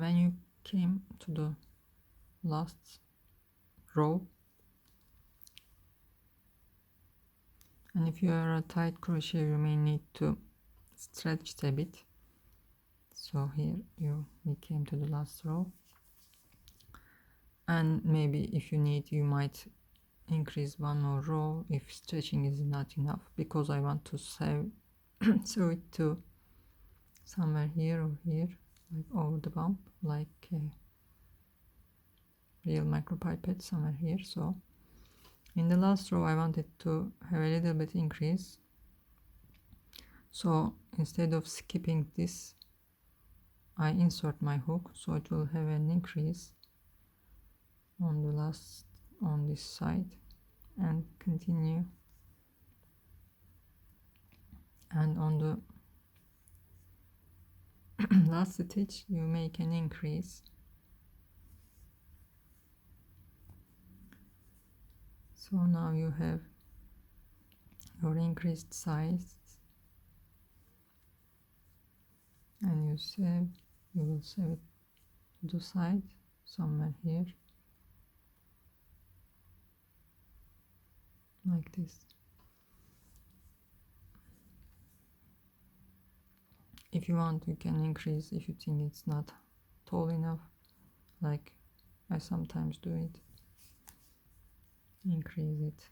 And when you came to the last row, and if you are a tight crochet, you may need to stretch it a bit. So here we came to the last row, and maybe if you need, you might increase one more row if stretching is not enough, because I want to sew it to somewhere here or here, like over the bump, like a real micropipette somewhere here. So in the last row I wanted to have a little bit increase, so instead of skipping this, I insert my hook, so it will have an increase on this side, and continue, and on the last stitch you make an increase. So now you have your increased size, and you will sew it to the side somewhere here, like this. If you want, you can increase if you think it's not tall enough, like I sometimes do it. Increase it,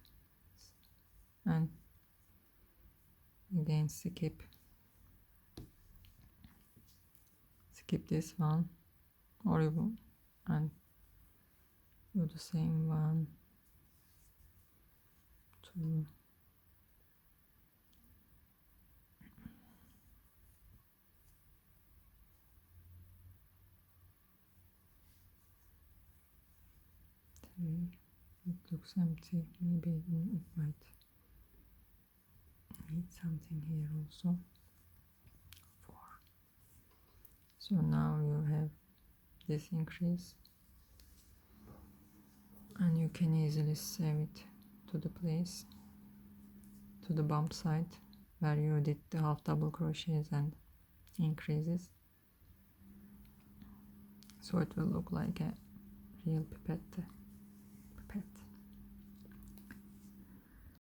and again skip this one, or you and do the same 1, 2, 3. It looks empty, maybe it might need something here also. 4. So now you have this increase, and you can easily sew it to the place, to the bump side where you did the half double crochets and increases, so it will look like a real pipette.